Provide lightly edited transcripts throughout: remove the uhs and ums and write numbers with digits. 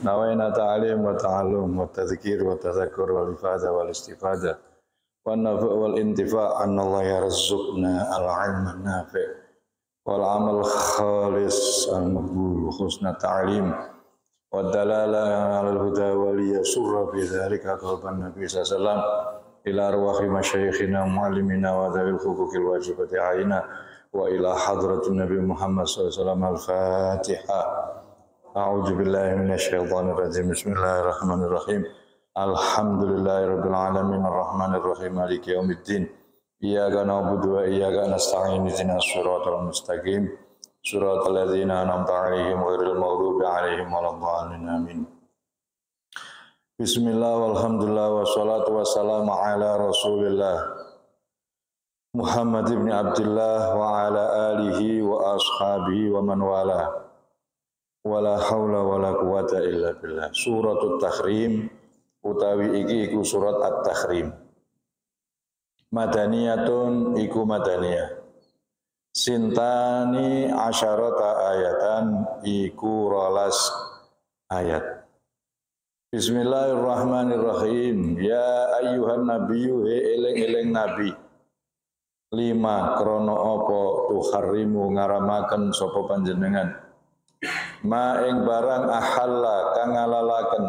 nawaina ta'alim wa ta'allum wa tadhkir wa tadhakkur wal ifada wal istifadah wa nafa' wal intifa' Allah yarzuqna al-ilma nafi' wal amal khalis al-maqbul husna ta'lim wa dalala ala al-huda wal yasurra bi dzalika qalban nabi sallallahu alaihi wasallam ila arwahi masyayikhina muallimina wa dzawil huquqil wajibati aina wa ila hadratin nabi Muhammad sallallahu alaihi wasallam al-Fatihah. A'udzu billahi minasy syaithanir rajim. Bismillahirrahmanirrahim. Alhamdulillahirabbil alamin arrahmanir rahim maliki yaumiddin. Iyyaka na'budu wa iyyaka nasta'in ihdinas siratal mustaqim. Siratal ladzina an'amta 'alaihim ghairil maghdubi 'alaihim waladdallin. Amin. Bismillah walhamdulillah wassalatu wassalamu ala Rasulillah Muhammad ibn Abdullah wa ala alihi wa ashabihi wa man wala. Wala haula wala quwata illa billah. Suratul Tahrim utawi iki iku surat At-Tahrim. Madaniyatun iku madaniyah. Sintani asyarata ayatan iku rolas ayat. Bismillahirrahmanirrahim. Ya ayyuhan nabiyyu he eling-eling nabi. Lima krono apa tuharrimu ngaramaken sapa panjenengan. Ma ing barang ahalla kang ngalalaken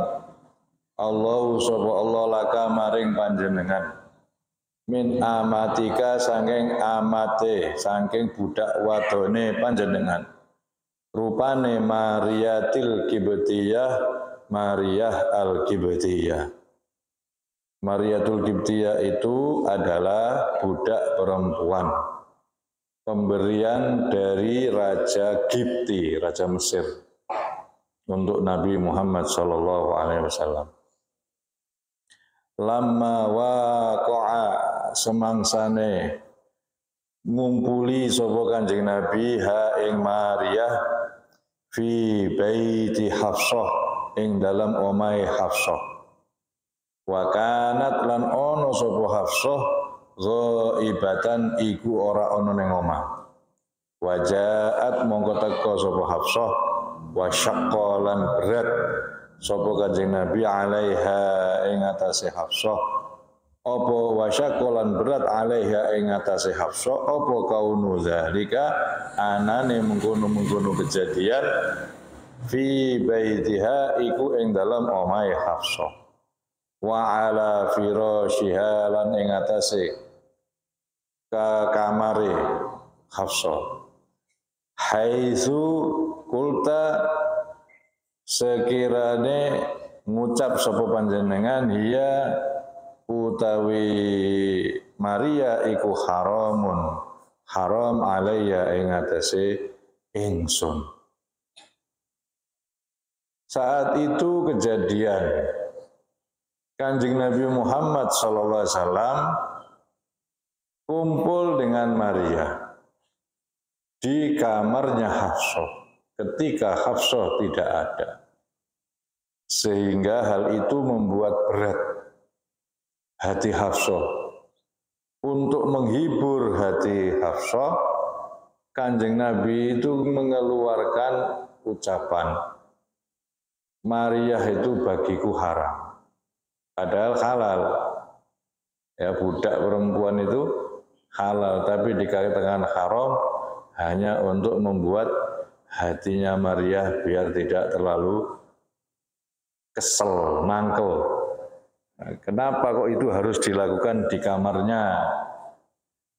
Allahu sapa Allah laka maring panjenengan min amatika saking amate saking budak wadone panjenengan rupane Mariyatil Qibtiyah Mariyah al-Qibtiyah. Mariyatul Qibtiyah itu adalah budak perempuan pemberian dari Raja Qibti, Raja Mesir, untuk Nabi Muhammad sallallahu alaihi wasallam. Lamma waqa'a semangsane ngumpuli sapa Kanjeng Nabi ha ing Maryah fi baiti Hafsah ing dalam omahe Hafsah. Wa kanat lan ono sapa Hafsah ghaibatan iku ora ana ning omah. Wajaat mongko teka sapa Hafsah wa syaqqalan berat sapa Kanjeng Nabi alaiha ing atase Hafsah. Apa wa syaqqalan berat alaiha ing atase Hafsah apa kaunu zalika anane mengkono-mengkono kejadian fi baitiha iku ing dalam omahe Hafsah. Wa ala firashiha lan ing atase ka kamare Hafsah. Haitsu kulta sekirane ngucap sapa panjenengan hiya utawi Maria iku haramun haram alayya ing atase ingsun. Saat itu kejadian Kanjeng Nabi Muhammad sallallahu alaihi wasallam kumpul dengan Maria di kamarnya Hafsah ketika Hafsah tidak ada. Sehingga hal itu membuat berat hati Hafsah. Untuk menghibur hati Hafsah, Kanjeng Nabi itu mengeluarkan ucapan, Maria itu bagiku haram. Padahal halal. Ya, budak perempuan itu halal, tapi dikatakan haram hanya untuk membuat hatinya Maria biar tidak terlalu kesel, mangkel. Nah, kenapa kok itu harus dilakukan di kamarnya?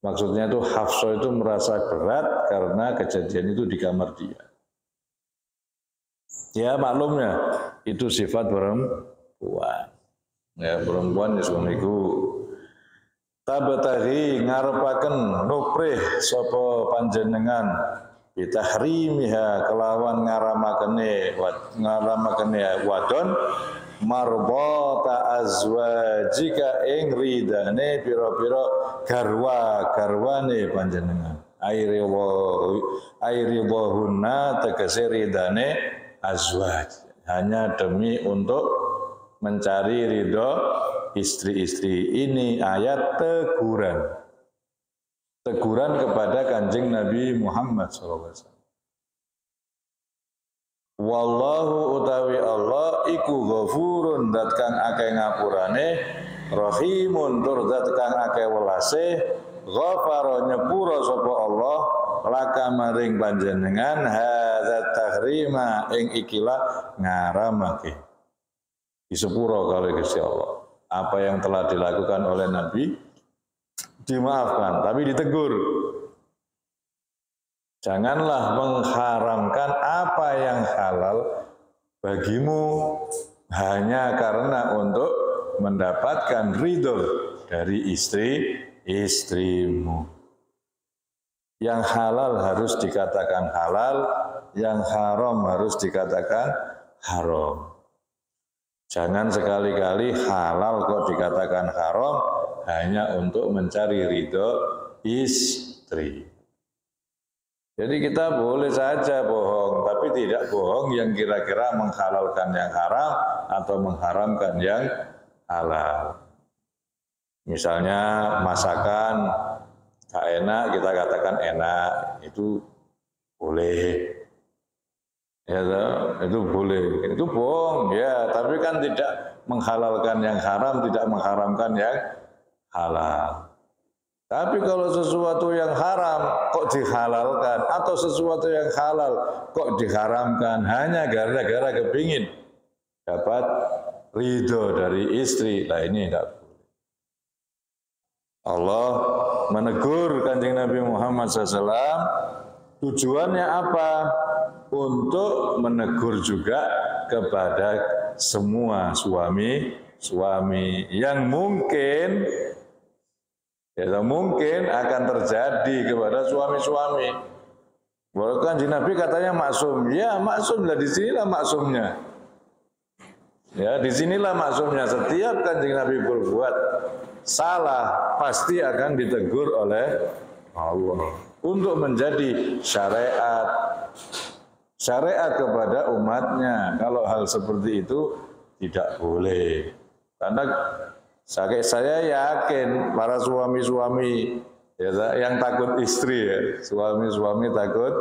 Maksudnya itu Hafsah itu merasa berat karena kejadian itu di kamar dia. Ya maklumnya itu sifat perempuan. Ya perempuan ya suamiku. Tabatahi ngarepaken nuprih sapa panjenengan bitahrimiha kelawan ngaramakene wadon marbata azwajika ing ridane pira-pira garwa-garwane panjenengan airidhahunna tegese ridane azwaj hanya demi untuk mencari ridho istri-istri. Ini ayat teguran kepada Kanjeng Nabi Muhammad SAW. Wallahu utawi Allah iku ghafurun dat kang akeh ngapurane, rahimun tur dat kang akeh welase, ghafara nyepura sapa Allah laka maring panjenengan hadzat tahrima ing ikilah ngaramake. Disepuro kali Gusti Allah. Apa yang telah dilakukan oleh Nabi dimaafkan, tapi ditegur. Janganlah mengharamkan apa yang halal bagimu hanya karena untuk mendapatkan ridho dari istrimu. Yang halal harus dikatakan halal, yang haram harus dikatakan haram. Jangan sekali-kali halal kok dikatakan haram hanya untuk mencari ridho istri. Jadi kita boleh saja bohong, tapi tidak bohong yang kira-kira menghalalkan yang haram atau mengharamkan yang halal. Misalnya masakan tak enak, kita katakan enak, itu boleh. Ya, itu boleh. Itu bohong, ya. Tapi kan tidak menghalalkan yang haram, tidak mengharamkan yang halal. Tapi kalau sesuatu yang haram kok dihalalkan atau sesuatu yang halal kok diharamkan hanya gara-gara kepingin dapat ridho dari istri, nah ini tidak boleh. Allah menegur Kanjeng Nabi Muhammad SAW, tujuannya apa? Untuk menegur juga kepada semua suami yang mungkin akan terjadi kepada suami-suami. Bahkan Nabi katanya maksum, ya maksum lah, disinilah maksumnya. Ya disinilah maksumnya. Setiap Kanjeng Nabi berbuat salah pasti akan ditegur oleh Allah untuk menjadi syariat kepada umatnya. Kalau hal seperti itu tidak boleh. Karena saya yakin para suami-suami ya, yang takut istri, ya, suami-suami takut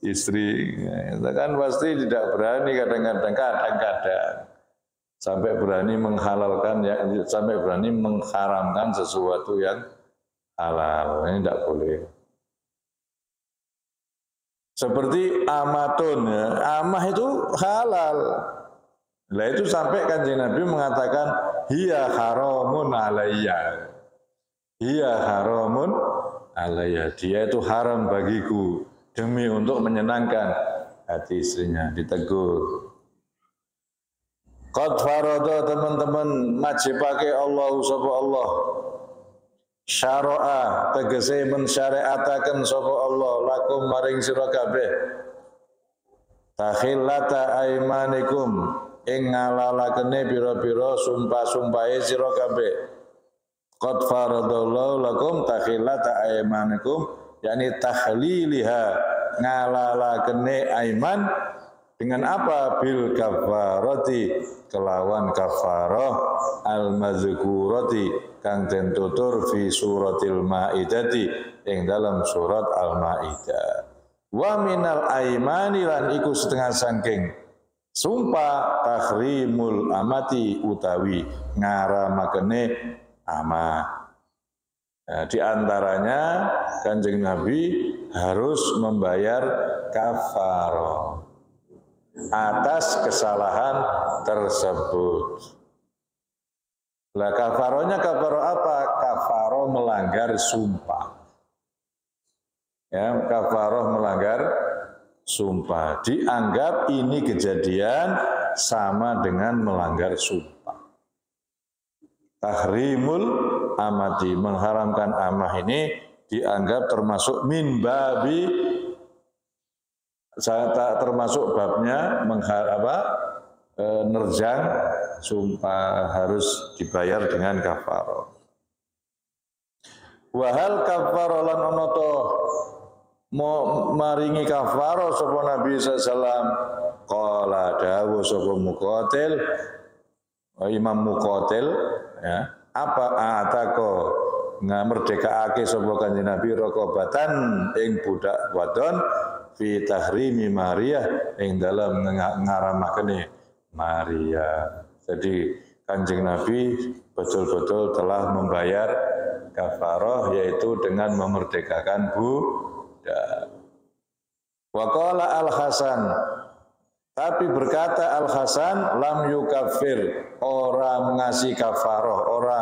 istri, ya, kan pasti tidak berani kadang-kadang sampai berani menghalalkan, ya, sampai berani mengharamkan sesuatu yang halal. Ini tidak boleh. Seperti amatun, ya. Amah itu halal. Nah itu sampai Kanjeng Nabi mengatakan hiya haramun alayya. Hiya haramun alayya. Dia itu haram bagiku demi untuk menyenangkan hati istrinya. Ditegur. Qad farada teman-teman majibake Allah sapa Allah. Syara'a tegese mensyariataken sapa Allah lakum maring sira kabeh. Takhillata aimanikum ing ngalalakene pira-pira sumpah-sumpahe sira kabeh. Qad faradallahu lakum takhillata aimanikum, yakni tahliliha, ngalalakene aiman dengan apa? Bil kafarati, kelawan kafarah al mazkurati kang den tutur fi suratil maidati ing dalam surat al-maidah. Wa minal aimani lan iku setengah saking sumpah tahrimul amati utawi ngaramakene amah. Nah, di antaranya Kanjeng Nabi harus membayar kafarah atas kesalahan tersebut. Lah kafarohnya kafaroh apa? Kafaroh melanggar sumpah. Ya, kafaroh melanggar sumpah. Dianggap ini kejadian sama dengan melanggar sumpah. Tahrimul amati, mengharamkan amah ini dianggap termasuk min babi, termasuk babnya nerjang sumpah, harus dibayar dengan kafaroh. Wahal kafaroh lan onoto mau maringi kafaroh sapa Nabi sallallahu qala dawu sapa Muqatil, Imam Muqatil, ya, apa atako ngamerdekaake sapa Kanjeng Nabi raqabatan ing budak wadon fi tahrimi Maria ing dalam ngaramakane Maria. Jadi Kanjeng Nabi betul-betul telah membayar kafarah, yaitu dengan memerdekakan budak. Waqala Al-Hasan, tapi berkata Al-Hasan, lam yukaffir, ora mengasih kafarah, ora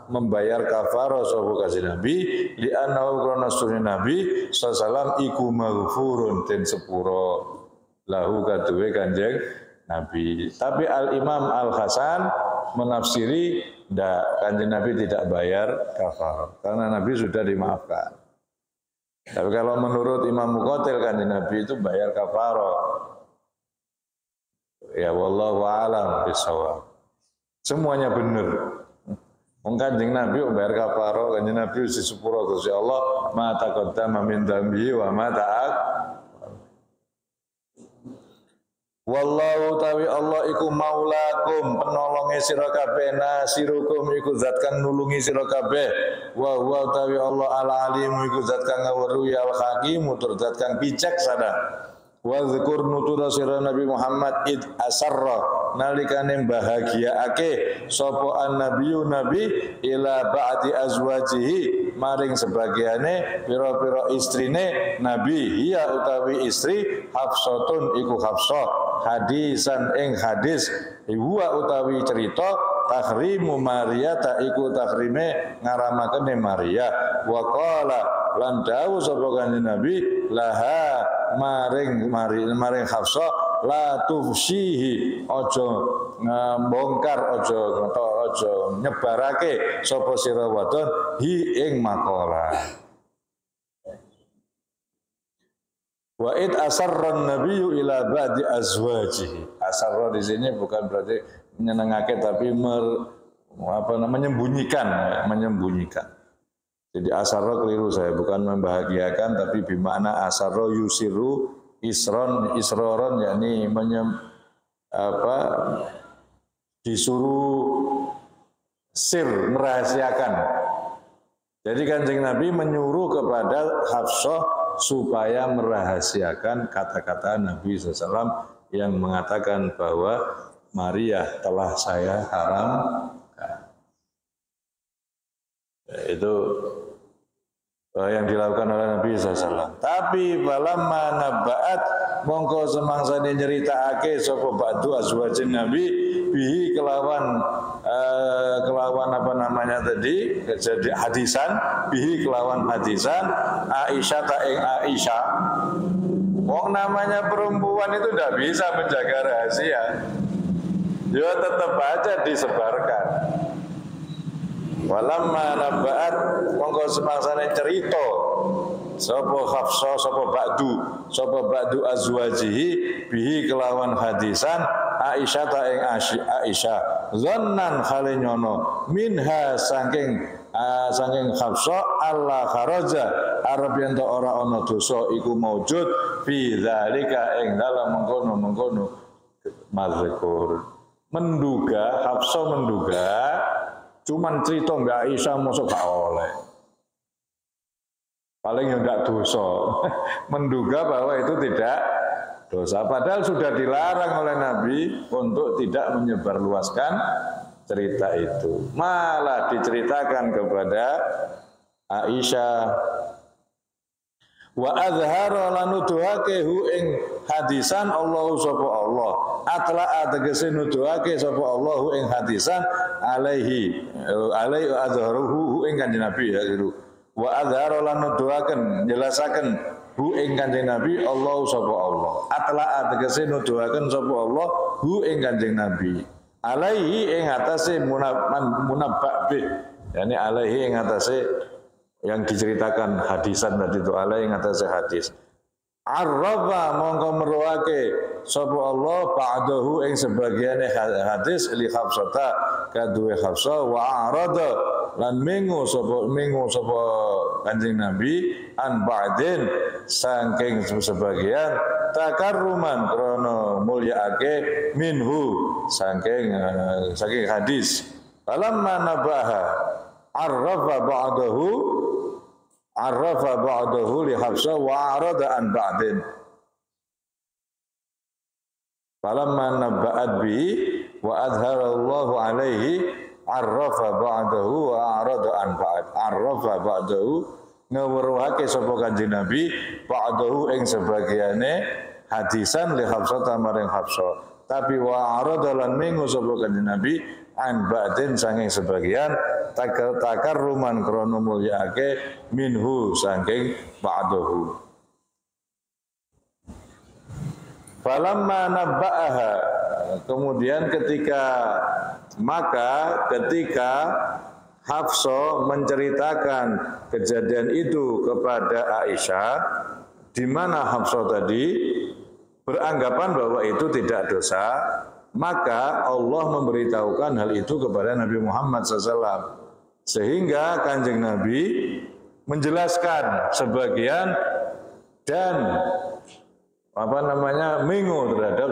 membayar kafarah sapa Kanjeng Nabi, li annahu krana sunah Nabi sallallahu iku maghfurun den sepuro lahu kaduwe Kanjeng Nabi. Tapi Al-Imam Al-Hasan menafsiri ndak, Kanjeng Nabi tidak bayar kafarah karena Nabi sudah dimaafkan. Tapi kalau menurut Imam Muqatil, Kanjeng Nabi itu bayar kafarah. Ya wallahu a'lam bishawab. Semuanya benar. Kanjeng Nabi bayar kafarah, Kanjeng Nabi usi sepuro Gusti Allah, ma taqaddama min dzambi wa ma ta'ak. Wallahu tawi Allah iku maulakum, penolonge sira kabeh, nasirukum iku zat kang nulungi sira kabeh, wa huwa tawi Allah al-alim iku zat kang ngweruhi, al-hakim tur zat kang bijaksana. Wa dzkur nutura sira Nabi Muhammad id asarra, nalikane bahagiaake sapa an-nabiyyu nabi ila ba'di azwajihi, maring sebagiane pira-pira istrine Nabi, hiya utawi istri Hafsatun iku Hafsah, hadisan ing hadis, huwa utawi cerita tahrimu Maria ta iku tahrime ngaramakane Maria. Wa qala lan dawuh sapa Kanjeng Nabi laha maring Hafsah, la tufsihi, aja mbongkar, aja nyebarake sapa sira wadon hi ing makalah. Wa id asarra nabiyyu ila ba'di azwajihi. Asarra di sini bukan berarti menyenangake, tapi menyembunyikan. Jadi asarra keliru saya, bukan membahagiakan, tapi bimakna asarra yusiru isroron, yakni disuruh sir, merahasiakan. Jadi Kanjeng Nabi menyuruh kepada Hafsah supaya merahasiakan kata-kata Nabi SAW yang mengatakan bahwa Maria telah saya haramkan. Itu yang dilakukan oleh Nabi SAW. Tapi falamma nabba'at, mongko semangsane nyeritakake sapa ba'du azwajin Nabi bihi kelawan apa namanya tadi, jadi hadisan, bihi kelawan hadisan Aisyah ta ing Aisyah. Wong namanya perempuan itu tidak bisa menjaga rahasia, dia tetap aja disebarkan. Walamma nabba'at, mongko semangsane cerita sapa Hafsah sapa ba'du azwajihi bihi kelawan hadisan Aisyah ta ing Aisyah, zannan khale nyono minha saking Hafsah Allah kharaja arep yen ora ana dosa iku maujud fi zalika ing dalam mengkono mazkur. Hafsah menduga cuman cerita Mbak Aisyah mosok gak oleh, paling yang tidak dosa. Menduga bahwa itu tidak dosa, padahal sudah dilarang oleh Nabi untuk tidak menyebarluaskan cerita itu. Malah diceritakan kepada Aisyah. Wa azhara lanuduhake hu ing hadisan Allahu sapa Allah, atla ategese nuduhake sapa Allahu ing hadisan alaihi azharuhu hu ing Kanjeng Nabi ya gitu. Wa azhara lanuduhaken jelasaken hu ing Kanjeng Nabi Allahu sapa Allah, atla ategese nuduhaken sapa Allah hu ing Kanjeng Nabi alaihi ing atase munabbah bih, yani alaihi ing atase yang diceritakan hadisan tadi itu, alaihi ing atase hadis. Arrafa mongko meruake sapa Allah ba'dahu ing sebagiane hadis li Hafsata kaduwe Hafsah, wa arada lan mengo sapa Kanjeng Nabi an ba'din saking sebagian takarruman krana mulyaake minhu saking hadis. Falamma nabaha arrafa ba'dahu li Hafsah wa arada an ba'din. Falamma nabba'at bi wa adharallahu alaihi arrafa ba'dahu wa a'rada an ba'd. Arrafa ba'dahu ngweruhake sapa Kanjeng Nabi ba'dahu ing sebagiane hadisan li Hafsah maring Hafsah. Tapi wa a'rada lan minggu sapa Kanjeng Nabi an ba'din saking sebagian takarruman krana mulyake minhu saking ba'dahu. Falamma nabba'aha, kemudian ketika Hafsah menceritakan kejadian itu kepada Aisyah, di mana Hafsah tadi beranggapan bahwa itu tidak dosa, maka Allah memberitahukan hal itu kepada Nabi Muhammad SAW, sehingga Kanjeng Nabi menjelaskan sebagian dan minggu terhadap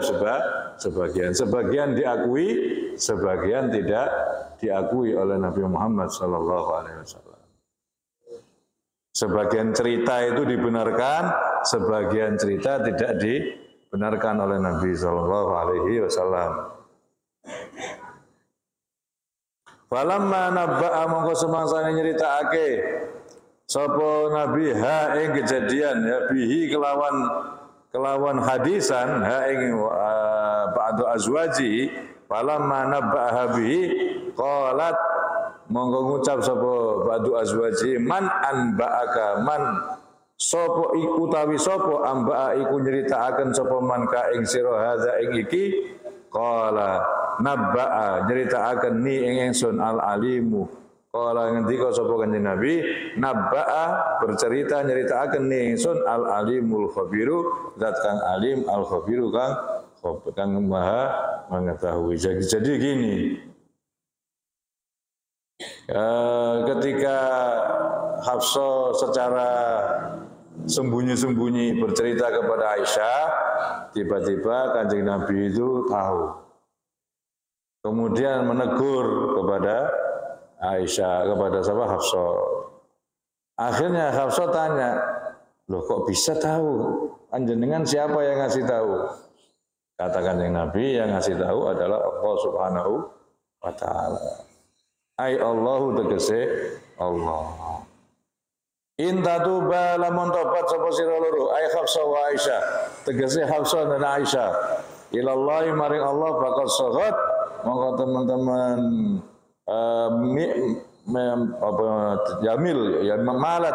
sebagian diakui, sebagian tidak diakui oleh Nabi Muhammad SAW. Sebagian cerita itu dibenarkan, sebagian cerita tidak dibenarkan oleh Nabi SAW. Falamma nabba'a mongko semangsane nyeritakake sapa Nabi ha ing kejadian ya bihi kelawan hadisan ha ing ba'du azwaji. Falamma nabba'aha bihi qalat monggo ngucap sapa ba'du azwaji man anba'aka man sapa iku tawi sapa amba'a iku nyeritakaken sapa man ka ing sira hadza ing iki. Qala nabba'a nyeritakaken ni ing ingsun al alimu. Qala ngendika sapa Kanjeng Nabi nabba'a bercerita nyeritakaken ni ingsun al alimul khabiru zat kang alim al khabiru kang maha mengetahui. Jadi gini, ketika Hafsah secara sembunyi-sembunyi bercerita kepada Aisyah, tiba-tiba Kanjeng Nabi itu tahu. Kemudian menegur kepada Aisyah, kepada siapa? Hafsah. Akhirnya Hafsah tanya, loh kok bisa tahu? Panjenengan siapa yang ngasih tahu? Kata Kanjeng Nabi, yang ngasih tahu adalah Allah Subhanahu wa Ta'ala. Ai Allahu tegese Allah. Intatuba lamun tobat sapa sira loro ai Hafsah wa Aisyah tegese Hafsah dan Aisyah ilallahi maring Allah bakal sahat monggo teman-teman jamil ya malat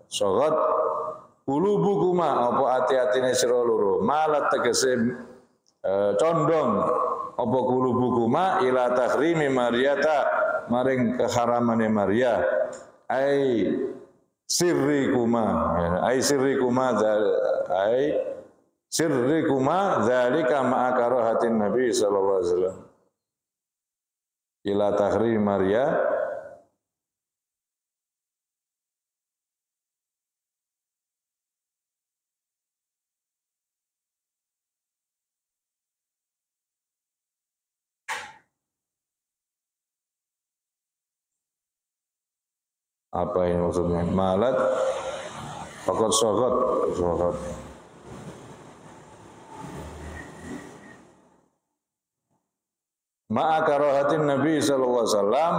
sahat qulubukuma apa ati-atine sira loro malat tegese condong apa qulubukuma ila tahrimi Maryata maring keharamane Maria ai sirrikuma zalika ma'a karahatin Nabi sallallahu alaihi wasallam ila tahrim Maria apa ini maksudnya? Malat fakot sohot. Ma'a karahatin Nabi sallallahu alaihi wasallam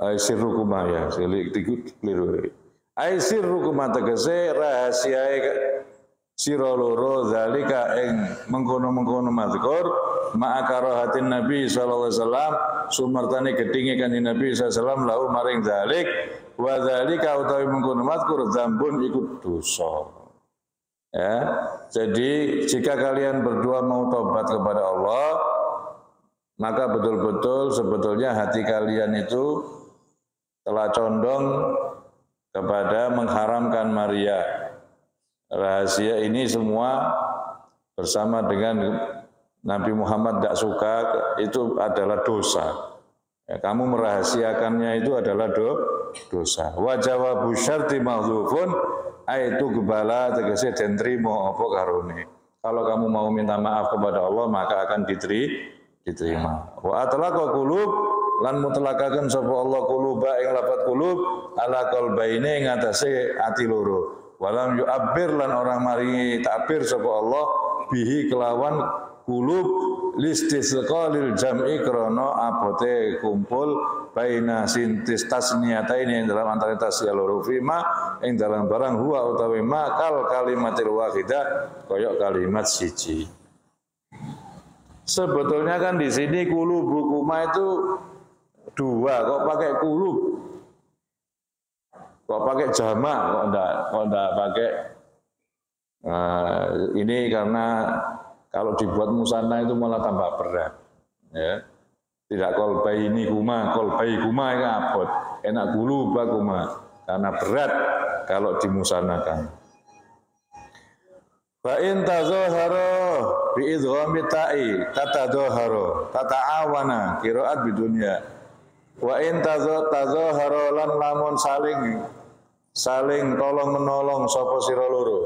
ai sirrukuma ya, keliru. Ai sirrukuma tegese rahasiae sira loro zalika ing mengkono-mengkono mazkur ma'a karahatin Nabi sallallahu alaihi wasallam sumertane gedhinge Kanjeng Nabi sallallahu alaihi wasallam lahu maring zalik wa zalika utawi mengkono mazkur dzambun iku dosa. Ya, jadi jika kalian berdua mau tobat kepada Allah, maka betul-betul sebetulnya hati kalian itu telah condong kepada mengharamkan Maria. Rahasia ini semua bersama dengan Nabi Muhammad tidak suka, itu adalah dosa. Ya, kamu merahasiakannya itu adalah dosa. Wa jawabu syarti mahdzufun aitu gebala tegese den trimo apa karone. Kalau kamu mau minta maaf kepada Allah maka akan diterima. Wa atlaqa qulub lan mutlaqaken sapa Allah quluba ing lafat qulub ala qalbaine ing atase ati loro. walam yu'abbir lan orang maringi takbir sapa Allah bihi kelawan kulub listisqalil jam'i krana abote kumpul baina sintis tasniyataini ing dalam antara tasya loro fima ing dalam barang huwa utawi makal kalimatil wahidah koyok kalimat siji. Sebetulnya kan di sini kulubukuma itu dua, kok pakai kulub? Kok pakai jamak? Kok enggak pakai ini karena kalau dibuat musanna itu malah tambah berat. Ya. Tidak kolbaini kuma itu abot. Enak kulubakuma karena berat kalau dimusannakan. Fa in tazahara bi idghami ta'i tatadahara tata'awana qiraat bidunya. Wa in tazahara lan lamun saling tolong menolong sapa sira loro.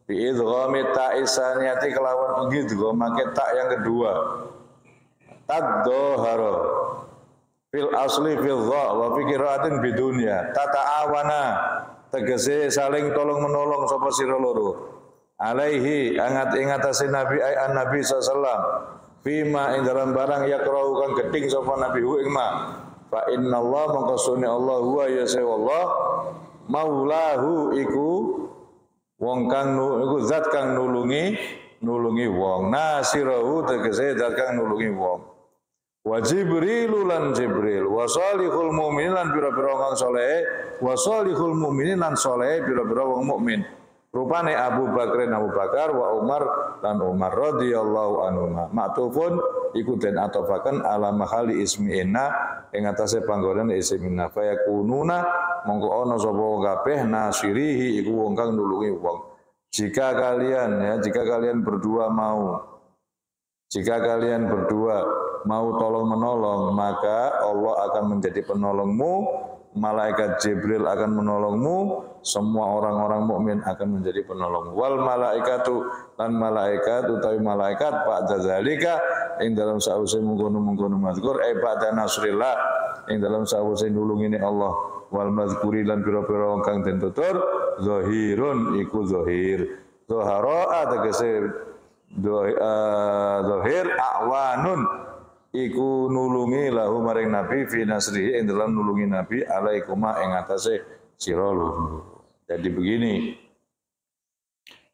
Bi idghami ta'i saniyati kelawan idghamake ta yang kedua. Tadahara fil asli fil dha wa fi qiraatin bidunya tata'awana tegese saling tolong menolong sapa sira loro. Alaihi ingatasi Nabi an Nabi sallallahu fima ing dalam barang yakrau kang geding sapa Nabi hu ing ma fa innallaha mongko sunni Allah huwa ya Allah maulahu iku wong kang iku zat kang nulungi wong nasirahu tegese zat kang nulungi wong wa Jibril lan Jibril wa salihul mu'minin lan pira-pira wong saleh wa salihul mu'minin lan saleh pira-pira wong mukmin. Rupane Abu Bakar wa Umar lan Umar radhiyallahu anhuma. Maktufun iku den atofaken ala mahali ismi inna ing atase panggonan isim inna fa yakununa mongko ana sapa kabeh nasirihi iku wong kang nulungi wong. Jika kalian berdua mau tolong menolong maka Allah akan menjadi penolongmu. Malaikat Jibril akan menolongmu, semua orang-orang mukmin akan menjadi penolong. Wal malaikatu lan malaikat utawi malaikat ba'da zalika ing dalam sause mungkono-mungkono mazkur ba'da nasrillah ing dalam sause nulungine Allah wal mazkuri lan pira-pira wong kang den tutur zahirun iku zahir. Zahara tegese zahir awanun iku nulungi lahu maring Nabi fi nasrihi ing dalam nulungi Nabi alaikuma ing atase sira loro. Jadi begini,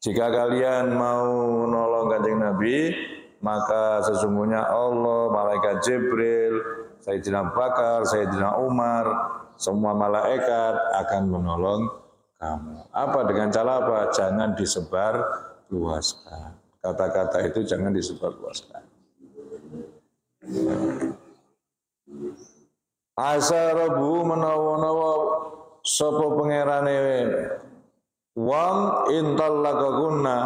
jika kalian mau nolong Kanjeng Nabi, maka sesungguhnya Allah, malaikat Jibril, Sayyidina Abu Bakar, Sayyidina Umar, semua malaikat akan menolong kamu. Apa dengan cara apa? Jangan disebar luaskan. Kata-kata itu jangan disebar luaskan. Asa Rabbu menawa-nawa sapa pangerane wong intallaqakunna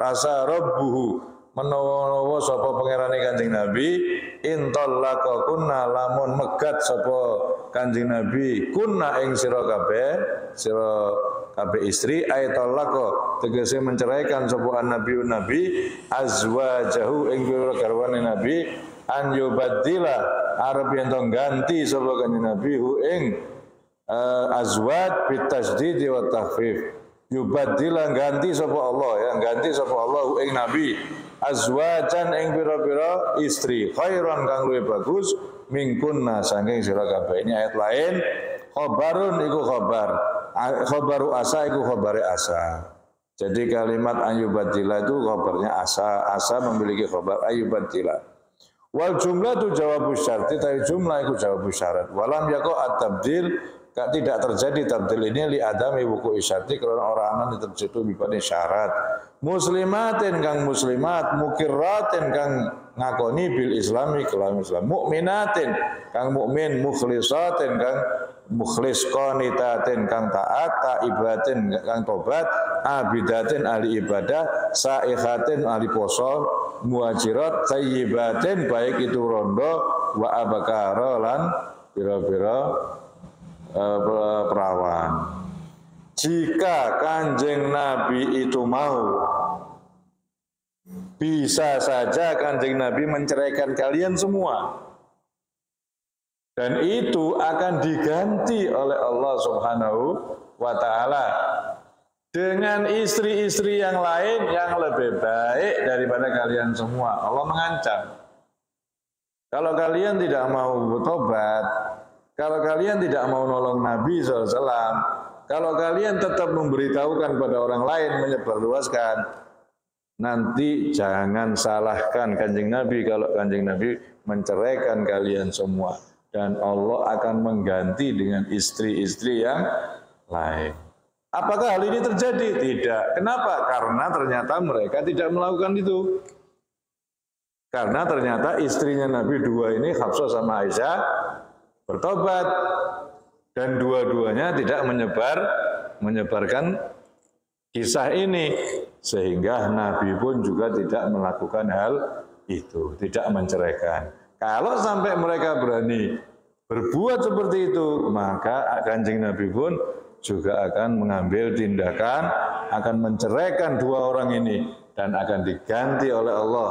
asa Rabbuhu menawa-nawa sapa pangerane Kanjeng Nabi intallaqakunna lamun megat sapa Kanjeng Nabi kunna ing sira kabeh istri ayatallaqa tegese menceraikan sapa nabi azwajahu ing garwane Nabi an yubaddila arep yen to ganti sapa Kanjeng Nabi hu ing azwaj bitasdid wa takhfif yubaddila ganti sapa Allah ya ganti sapa Allah hu ing Nabi azwajan ing pira-pira istri khairan kang luwih bagus mingkunna saking sira kabeh. Ini ayat lain khabarun iku khabaru asa iku khabare asa. Jadi kalimat ayubaddila itu khabarnya asa memiliki khabar ayubaddila. Wal jumlah itu jawab syarti, tapi jumlah itu jawab syarat. Walam yaqo at-tabdil, tidak terjadi tabdil ini li adami wuku isyarti karena orang anak terjatuh bibane syarat. Muslimatin kang muslimat, mukirratin kang ngakoni bil islami kelam Islam, mukminatin kang mukmin, mukhlisatin kang mukhlis, qanitatin kang taat, taibatin kang tobat, abidatin ahli ibadah, saihatin ahli poso, muhajirat thayyibatin baik itu rondo wa abakara lan pira-pira perawan. Jika Kanjeng Nabi itu mau, bisa saja Kanjeng Nabi menceraikan kalian semua. Dan itu akan diganti oleh Allah Subhanahu wa ta'ala. dengan istri-istri yang lain yang lebih baik daripada kalian semua. Allah mengancam. Kalau kalian tidak mau bertobat, kalau kalian tidak mau nolong Nabi SAW, kalau kalian tetap memberitahukan pada orang lain, menyebarluaskan, nanti jangan salahkan Kanjeng Nabi kalau Kanjeng Nabi menceraikan kalian semua. Dan Allah akan mengganti dengan istri-istri yang lain. Apakah hal ini terjadi? Tidak. Kenapa? Karena ternyata mereka tidak melakukan itu. Karena ternyata istrinya Nabi dua ini, Hafsah sama Aisyah, bertobat. Dan dua-duanya tidak menyebarkan kisah ini. Sehingga Nabi pun juga tidak melakukan hal itu. Tidak menceraikan. Kalau sampai mereka berani berbuat seperti itu, maka Kanjeng Nabi pun juga akan mengambil tindakan, akan menceraikan dua orang ini, dan akan diganti oleh Allah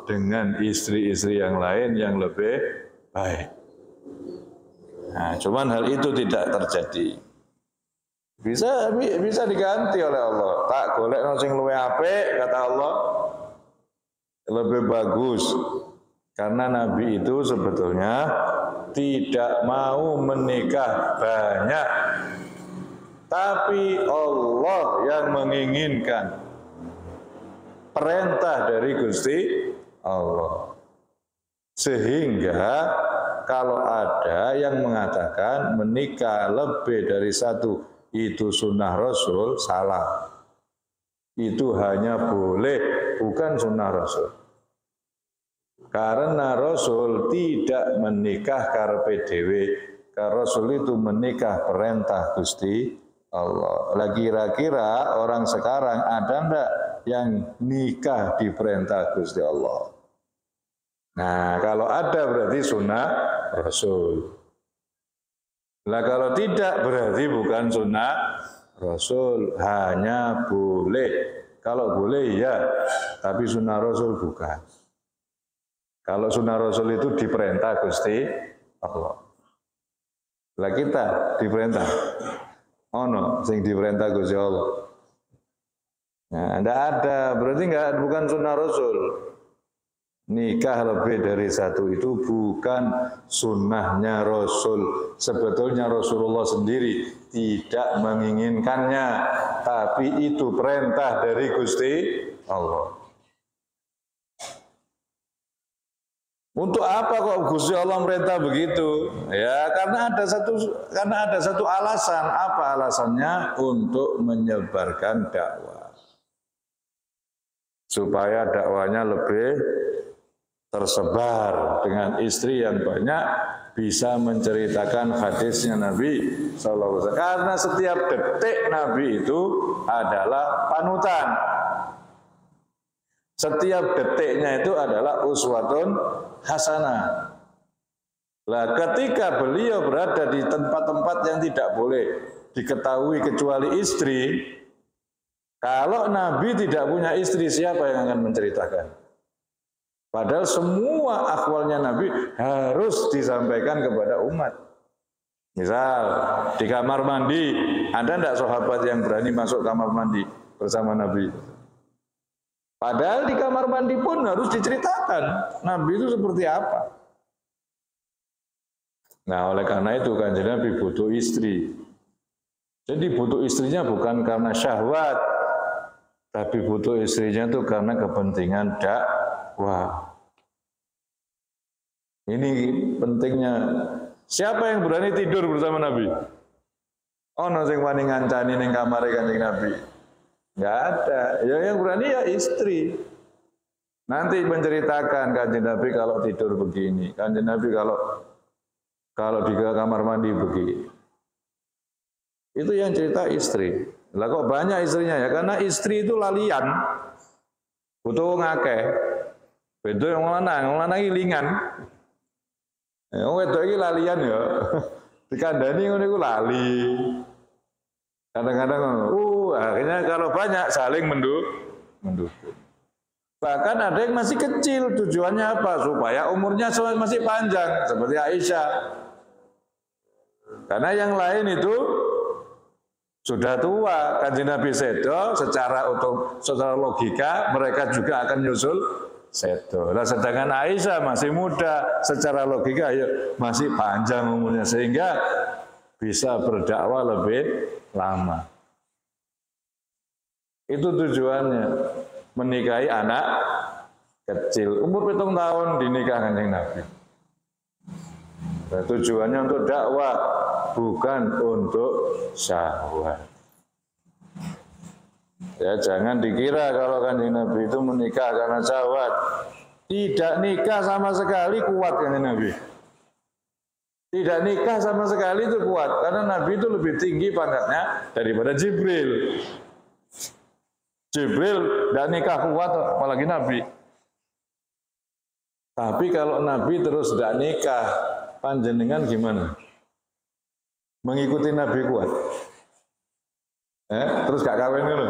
dengan istri-istri yang lain yang lebih baik. Nah, cuman hal itu tidak terjadi. Bisa diganti oleh Allah. Tak golek sing luwih apik, kata Allah, lebih bagus. Karena Nabi itu sebetulnya tidak mau menikah banyak. Tapi Allah yang menginginkan, perintah dari Gusti Allah. Sehingga kalau ada yang mengatakan menikah lebih dari satu itu sunnah Rasul, salah. Itu hanya boleh, bukan sunnah Rasul. Karena Rasul tidak menikah karepe dhewe. Karena Rasul itu menikah perintah Gusti Allah. Lah kira-kira orang sekarang ada enggak yang nikah di perintah Gusti Allah? Nah, kalau ada berarti sunnah Rasul. Lah kalau tidak berarti bukan sunnah Rasul, hanya boleh. Kalau boleh ya, tapi sunnah Rasul bukan. Kalau sunnah Rasul itu diperintah Gusti Allah. Lah kita diperintah. Ono sing diperintah Gusti Allah. Nah, tidak ada, berarti bukan sunnah Rasul. Nikah lebih dari satu itu bukan sunnahnya Rasul. Sebetulnya Rasulullah sendiri tidak menginginkannya, tapi itu perintah dari Gusti Allah. Untuk apa kok Gusti Allah merintah begitu? Ya, karena ada satu alasan. Apa alasannya? Untuk menyebarkan dakwah. Supaya dakwahnya lebih tersebar, dengan istri yang banyak bisa menceritakan hadisnya Nabi SAW. Karena setiap detik Nabi itu adalah panutan. Setiap detiknya itu adalah uswatun hasanah. Lah ketika beliau berada di tempat-tempat yang tidak boleh diketahui kecuali istri, kalau Nabi tidak punya istri, siapa yang akan menceritakan? Padahal semua akhwalnya Nabi harus disampaikan kepada umat. Misal di kamar mandi, ada enggak sahabat yang berani masuk kamar mandi bersama Nabi? Padahal di kamar mandi pun harus diceritakan Nabi itu seperti apa. Nah, oleh karena itu Kanjeng Nabi butuh istri. Jadi butuh istrinya bukan karena syahwat, tapi butuh istrinya itu karena kepentingan dakwah. Ini pentingnya. Siapa yang berani tidur bersama Nabi? Ono sing wani ngancani ning kamare Kanjeng Nabi. Enggak ada. Ya yang berani ya istri. Nanti menceritakan Kanjeng Nabi kalau tidur begini, Kanjeng Nabi kalau di kamar mandi begini. Itu yang cerita istri. Lah kok banyak istrinya ya? Karena istri itu lalian. Butuh ngakeh. Beda yang lanang ilingan. Ya wedok iki lalian ya. Dikandani ngono iku lali. Kadang-kadang akhirnya kalau banyak saling mendukung. Bahkan ada yang masih kecil, tujuannya apa? Supaya umurnya masih panjang, seperti Aisyah. Karena yang lain itu Sudah tua, Kanjeng Nabi sedo, secara logika mereka juga akan nyusul sedo. Nah, sedangkan Aisyah masih muda, secara logika ya masih panjang umurnya sehingga bisa berdakwah lebih lama. Itu tujuannya, menikahi anak kecil. Umur 7 tahun dinikahkan Kanjeng Nabi. Nah, tujuannya untuk dakwah, bukan untuk syahwat. Ya, jangan dikira kalau Kanjeng Nabi itu menikah karena syahwat. Tidak nikah sama sekali kuat Kanjeng Nabi. Tidak nikah sama sekali itu kuat, karena Nabi itu lebih tinggi pangkatnya daripada Jibril. Jibril tidak nikah kuat, apalagi Nabi. Tapi kalau Nabi terus tidak nikah, panjenengan gimana? Mengikuti Nabi kuat? Terus gak kawin dulu?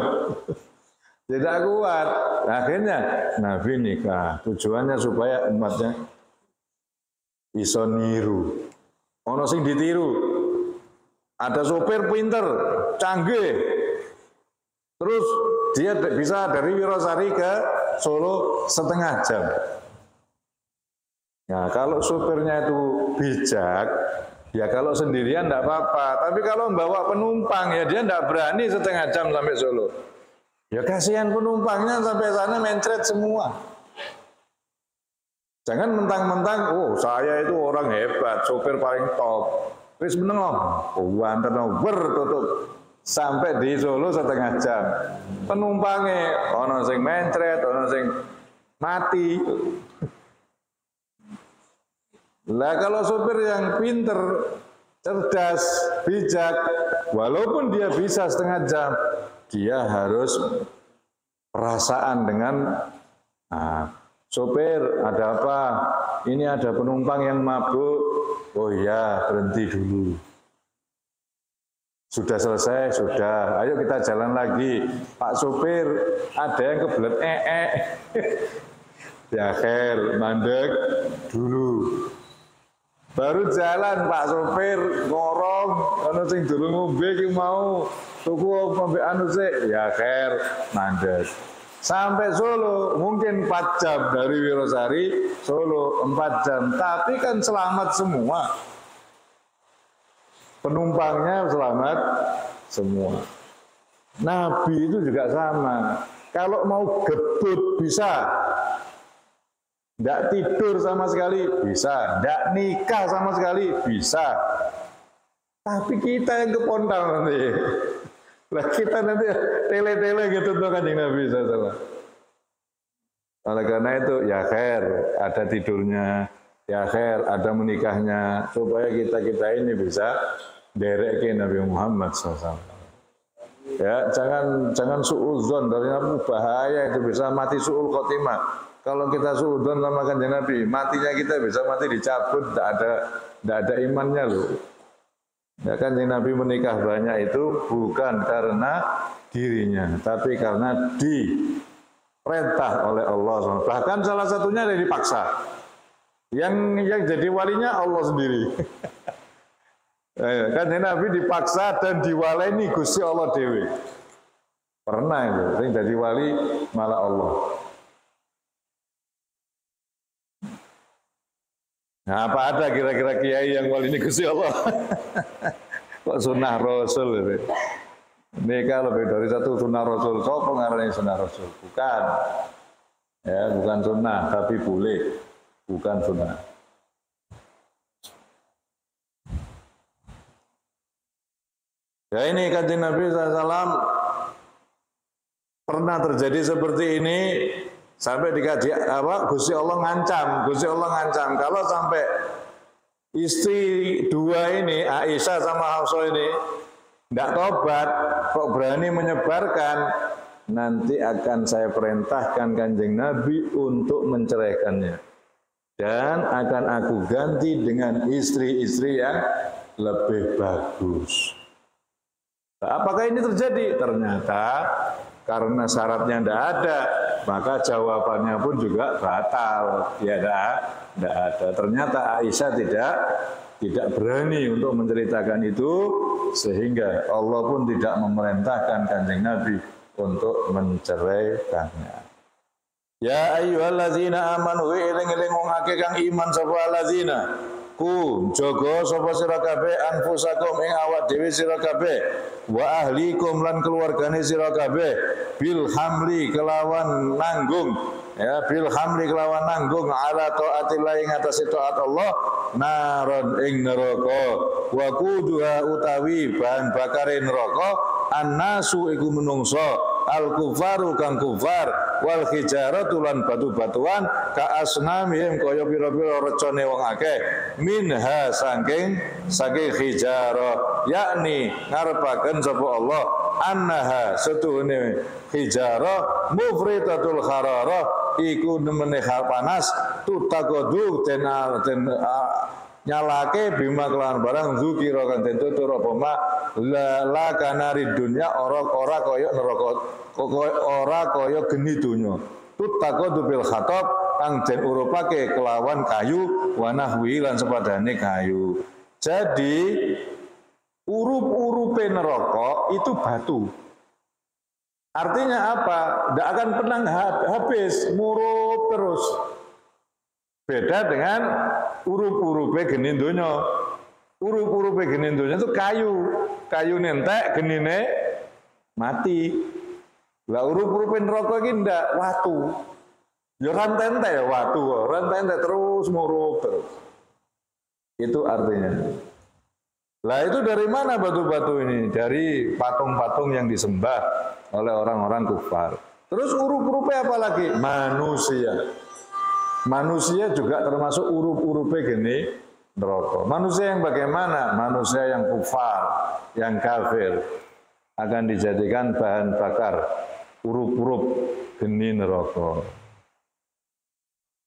Tidak kuat. Akhirnya Nabi nikah. Tujuannya supaya umatnya iso niru. Ono sing ditiru. Ada sopir pinter, canggih. Terus dia bisa dari Wirosari ke Solo setengah jam. Nah, kalau supirnya itu bijak, ya kalau sendirian tidak apa-apa. Tapi kalau membawa penumpang, ya dia tidak berani setengah jam sampai Solo. Ya kasihan penumpangnya sampai sana mencret semua. Jangan mentang-mentang, oh saya itu orang hebat, sopir paling top. Wis meneng, wanten tutup. Sampai di Solo setengah jam. Penumpangnya, ono sing mencret, ono sing mati. Lah kalau sopir yang pinter, cerdas, bijak, walaupun dia bisa setengah jam, dia harus perasaan dengan sopir, ada apa? Ini ada penumpang yang mabuk. Oh iya, berhenti dulu. Sudah selesai, sudah. Ayo kita jalan lagi. Pak sopir, ada yang kebelet Ya khair, mandek dulu. Baru jalan Pak sopir ngorong, ana sing durung ngombe iki mau tuku ngombe anu sik, ya khair mandek. Sampai Solo mungkin 4 jam dari Wirosari, Solo 4 jam, tapi kan selamat semua. Penumpangnya selamat semua. Nabi itu juga sama. Kalau mau gebut bisa. Tidak tidur sama sekali bisa. Tidak nikah sama sekali bisa. Tapi kita yang kepontang nanti. Lah kita nanti tele-tele gitu tuh Kanjeng Nabi SAW. Oleh karena itu ya khair ada tidurnya, ya khair ada menikahnya, supaya kita ini bisa derek ke Nabi Muhammad SAW. Ya jangan suudzon, dari Nabi bahaya itu, bisa mati suul khotimah. Kalau kita suudzon sama Kanjeng Nabi, matinya kita bisa mati dicabut, tidak ada imannya loh. Ya, Kanjeng Nabi menikah banyak itu bukan karena dirinya, tapi karena diperintah oleh Allah SWT. Bahkan salah satunya dari dipaksa. Yang jadi walinya Allah sendiri. Kanjeng Nabi dipaksa dan diwaleni Gusti Allah dewi. Pernah itu, yang jadi wali malah Allah. Nah, apa ada kira-kira kiai yang wali ini Gusti Allah? Kok sunnah Rasul itu? Nikah lebih dari satu sunnah Rasul. So pengarangnya sunnah Rasul? Bukan. Ya, bukan sunnah, tapi boleh. Bukan sunnah. Ya ini Kanjeng Nabi SAW pernah terjadi seperti ini. Sampai dikaji Gusti Allah ngancam kalau sampai istri dua ini Aisyah sama Hafsah ini tidak tobat, kok berani menyebarkan, nanti akan saya perintahkan Kanjeng Nabi untuk menceraikannya dan akan aku ganti dengan istri-istri yang lebih bagus. Apakah ini terjadi? Ternyata karena syaratnya tidak ada, maka jawabannya pun juga batal. Tidak ada. Ternyata Aisyah tidak tidak berani untuk menceritakan itu, sehingga Allah pun tidak memerintahkan Kanjeng Nabi untuk menceraikannya. Ya ayyuhallazina amanu eling-eling wong akeh kang iman sapa allazina ku jaga sapa sira kabeh anfusakum ing awak dhewe sira kabeh wa ahlikum lan keluargane sira kabeh bil hamli kelawan nanggung ya bil hamli kelawan nanggung ala taatillah ing atas taat Allah naron ing neraka wa kuduha utawi bahan bakare neraka annasu iku menungso al kufaru kang kufar wal hijaratu lan batu-batuan ka asnamihim kaya pira-pira recone wong akeh minha saking hijarah yakni ngarepaken sapa Allah annaha setuhune hijarah mufritatul hararah iku nemene panas tutakodu den nyalake bima kelawan barang zukira kan den tutur apa ma la kanari dunya ora kaya neraka ora kaya geni donya tutakodu bil khatab kang den urupake kelawan kayu wa nahwi lan sepadane kayu. Jadi urup-urupe neraka itu batu. Artinya apa? Tidak akan pernah habis, murup terus. Beda dengan urup-urupe geni donya. Urup-urupe geni donya itu kayu. Kayu nentek, genine mati. Lah urup-urupe neraka iki ndak watu. Ya rantai ya watu, rantai terus murup terus. Itu artinya. Lah itu dari mana batu-batu ini? Dari patung-patung yang disembah oleh orang-orang kufar. Terus urup-urupnya apa lagi? Manusia. Manusia juga termasuk urup-urupnya gini neraka. Manusia yang bagaimana? Manusia yang kufar, yang kafir akan dijadikan bahan bakar urup-urup geni neraka.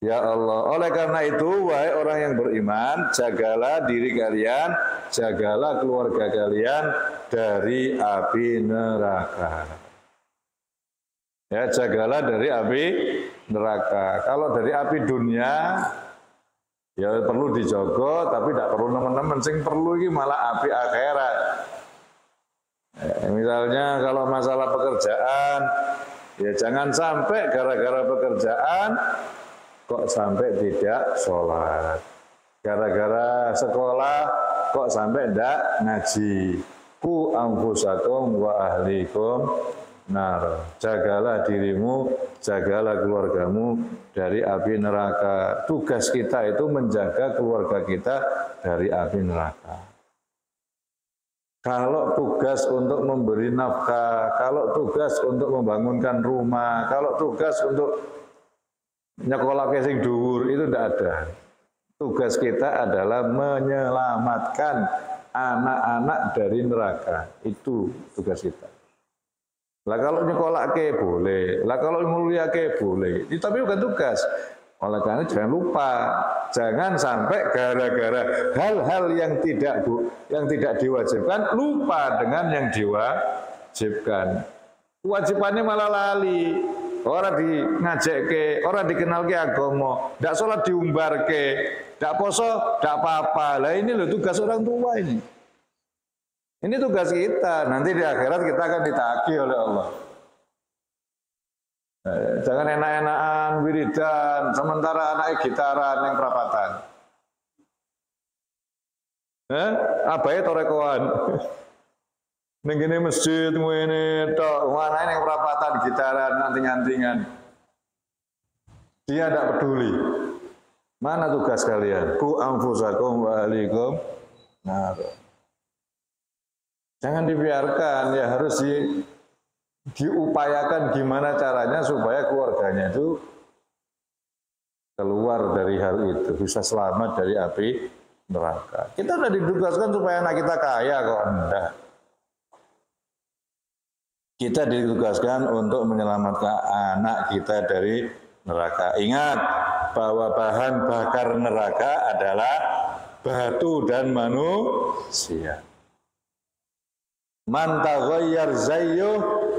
Ya Allah, oleh karena itu, wahai orang yang beriman, jagalah diri kalian, jagalah keluarga kalian dari api neraka. Ya, jagalah dari api neraka. Kalau dari api dunia, ya perlu dijogo, tapi tidak perlu teman-teman. Sing perlu ini malah api akhirat. Ya, misalnya kalau masalah pekerjaan, ya jangan sampai gara-gara pekerjaan kok sampai tidak sholat. Gara-gara sekolah kok sampai tidak ngaji. Ku anfusakum wa ahlikum nar. Jagalah dirimu, jagalah keluargamu dari api neraka. Tugas kita itu menjaga keluarga kita dari api neraka. Kalau tugas untuk memberi nafkah, kalau tugas untuk membangunkan rumah, kalau tugas untuk nyekolah sing dhuwur itu tidak ada. Tugas kita adalah menyelamatkan anak-anak dari neraka. Itu tugas kita. Lah kalau nyekolah boleh, lah kalau mulia boleh. Itu tapi bukan tugas. Oleh karena jangan lupa, jangan sampai gara-gara hal-hal yang tidak diwajibkan lupa dengan yang diwajibkan. Kewajibannya malah lali. Orang di ngajekke, orang dikenal ke agama, tidak sholat diumbar ke, tidak poso, tidak apa-apa. Lah ini loh tugas orang tua ini. Ini tugas kita. Nanti di akhirat kita akan ditagih oleh Allah. Jangan enak-enakan wiridan, sementara anak gitaran yang perapatan. Abai torekoan. Nengini masjid ini tok mana yang perapatan gitaran nanting-nantingan. Dia tidak peduli. Mana tugas kalian? Ku anfusakum wa ahlikum nar. Jangan dibiarkan, ya harus diupayakan gimana caranya supaya keluarganya itu keluar dari hal itu, bisa selamat dari api neraka. Kita sudah ditugaskan supaya anak kita kaya kok enggak. Kita ditugaskan untuk menyelamatkan anak kita dari neraka. Ingat bahwa bahan bakar neraka adalah batu dan manusia. Man taghayyar zayyu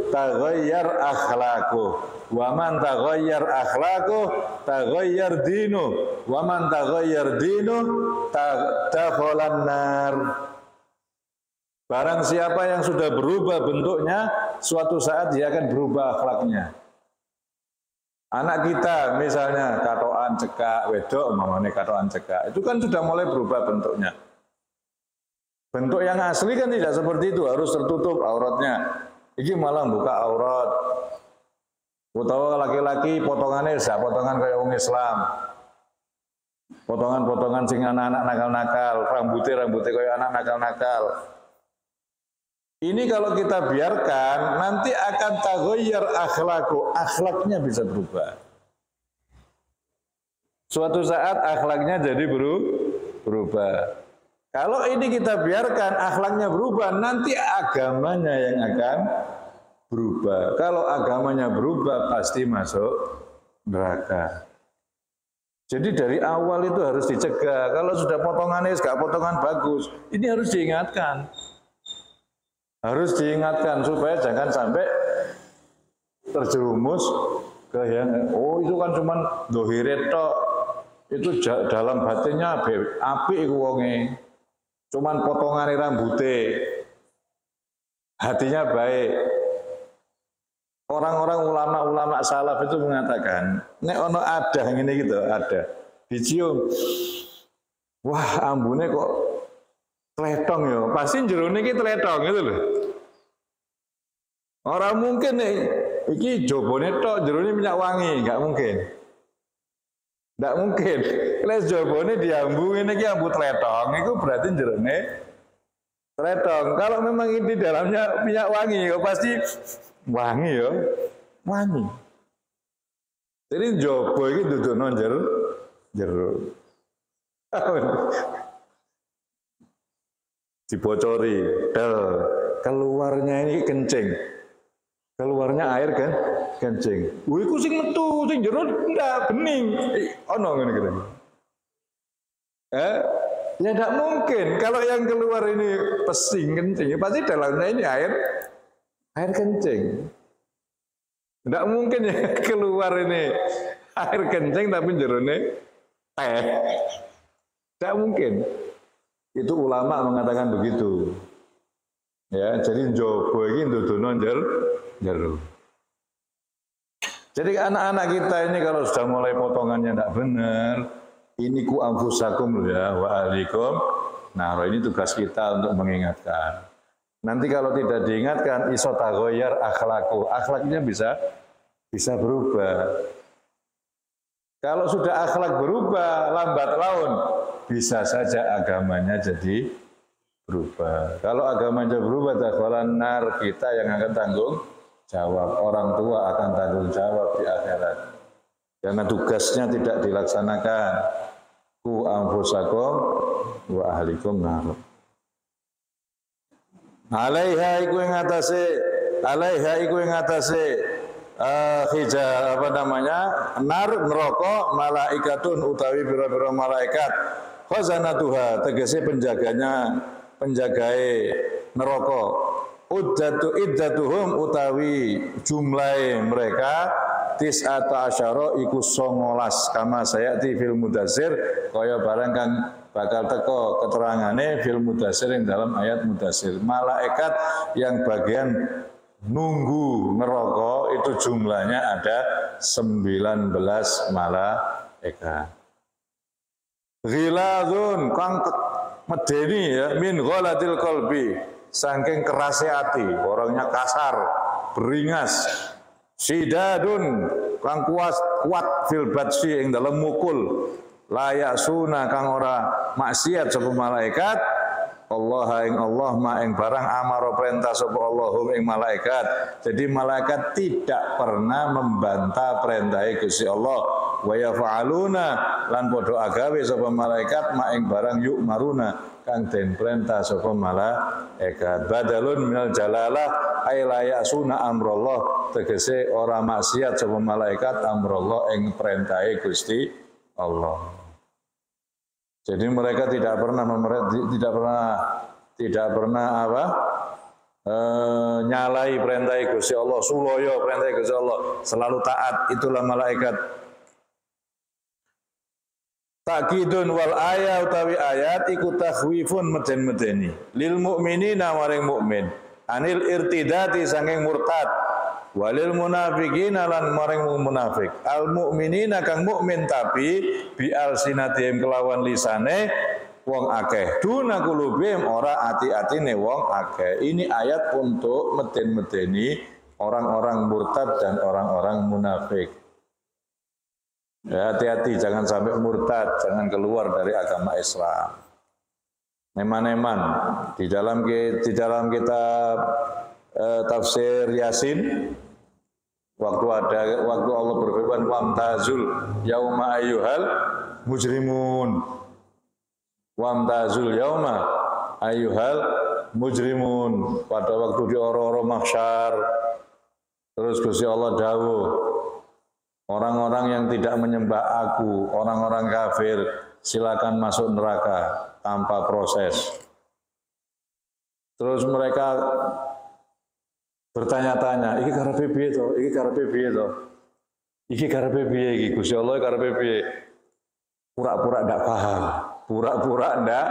taghayyar akhlaqu wa man taghayyar akhlaqu taghayyar dinu wa man taghayyar dinu dakhalan nar. Barang siapa yang sudah berubah bentuknya, suatu saat dia akan berubah akhlaknya. Anak kita misalnya katoan cekak wedok, mamane katoan cekak, itu kan sudah mulai berubah bentuknya. Bentuk yang asli kan tidak seperti itu, harus tertutup auratnya. Ini malah buka aurat. Utawa laki-laki potongannya sudah potongan kayak orang Islam. Potongan-potongan sing anak-anak nakal-nakal, rambutnya kayak anak nakal-nakal. Ini kalau kita biarkan, nanti akan taghayyar akhlaku, akhlaknya bisa berubah. Suatu saat akhlaknya jadi berubah. Kalau ini kita biarkan akhlaknya berubah, nanti agamanya yang akan berubah. Kalau agamanya berubah, pasti masuk neraka. Jadi dari awal itu harus dicegah. Kalau sudah potongannya nggak potongan bagus, ini harus diingatkan. Harus diingatkan supaya jangan sampai terjerumus ke yang itu kan cuman dohire tok. Itu dalam batinnya apik iku wonge. Cuman potongan rambutnya, hatinya baik. Orang-orang ulama-ulama salaf itu mengatakan, nek ono ada ngene gitu, ada. Dicium, wah ambune kok tletong ya, pasti jerone iki tletong gitu loh. Orang mungkin nek iki jobone tok, jerone minyak wangi, enggak mungkin. Tidak mungkin. Les jabone diambu ini ki ambu tletong, itu berarti jerone tletong. Kalau memang ini dalamnya minyak wangi, ya pasti wangi ya, wangi. Jadi jobo ini duduk nonjer, jeruk. Dibocori, keluarnya ini kencing. Keluarnya air kan kencing. Wih ku sing metu sing jero ndak bening. Ono ngene kira. Ya tidak mungkin. Kalau yang keluar ini pesing kencing, pasti dalamnya ini air kencing. Tidak mungkin ya keluar ini air kencing tapi jerone teh. Tidak mungkin. Itu ulama mengatakan begitu. Ya, jadi jobo iki ndudono jeruk. Jadi anak-anak kita ini kalau sudah mulai potongannya tidak benar, ini ku anfusakum ya wa ahlikum. Nah, ini tugas kita untuk mengingatkan. Nanti kalau tidak diingatkan, iso taghayyar akhlaku, akhlaknya bisa berubah. Kalau sudah akhlak berubah, lambat laun bisa saja agamanya jadi berubah. Kalau agamanya berubah, dakhalan nar, kita yang akan tanggung jawab, orang tua akan tanggung jawab di akhirat karena tugasnya tidak dilaksanakan. Ku anfusakum wa ahlikum nar. Alaiha iku ing atase hija apa namanya? Nar neraka malaikatun utawi pira-pira malaikat. Khazanatuha tegese penjagae neraka. Iddatuhum utawi jumlahe mereka tis'ata asyara iku 19 kama sayati fil mudatsir kaya barang kang bakal teko keterangane fil mudatsir ing dalam ayat mudatsir. Malaikat yang bagian nunggu neraka itu jumlahnya ada 19 malaikat. Ghilazun kang medeni ya min ghalatil qalbi, saking kerasnya hati, orangnya kasar, beringas. Sidadun kang kuat fil batsi ing dalam mukul, layak suna kang ora maksiat sapa malaikat. Allah ing Allah ma ing barang amaro perintah sapa Allahum ing malaikat. Jadi malaikat tidak pernah membantah perintah Gusti Allah. Wa yaf'aluna lan padha agawe sapa malaikat ma ing barang yuk maruna kang den perintah sapa malaikat. Badalun minal jalalah ay la ya'suna amrullah, tegese ora maksiat sapa malaikat amrullah ing perintahe Gusti Allah. Jadi mereka tidak pernah nyalai perintah Gusti Allah, suloyo perintah Gusti Allah, selalu taat, itulah malaikat. Takidun wal ayat utawi ayat iku takhwifun meden-medeni lil mukminina maring mukmin anil irtidati saking murtad walil munafiqina lan maring munafik al mukminina kang mukmin tapi bi alsinatihim kelawan lisane wong akeh duna kulubihim ora ati-atine wong akeh. Ini ayat untuk meden-medeni orang-orang murtad dan orang-orang munafik. Ya, hati-hati jangan sampai murtad, jangan keluar dari agama Islam. Neman-neman di dalam kitab tafsir Yasin waktu Allah berfirman wamtazul yauma ayyuhal mujrimun. Wamtazul yauma ayyuhal mujrimun. Pada waktu di ora-ora mahsyar terus Gusti Allah dawuh, orang-orang yang tidak menyembah aku, orang-orang kafir, silakan masuk neraka tanpa proses. Terus mereka bertanya-tanya, iki karepe piye to? Iki karepe piye to? Iki karepe piye iki? Gusti Allah karepe piye? Pura-pura ndak paham. Pura-pura ndak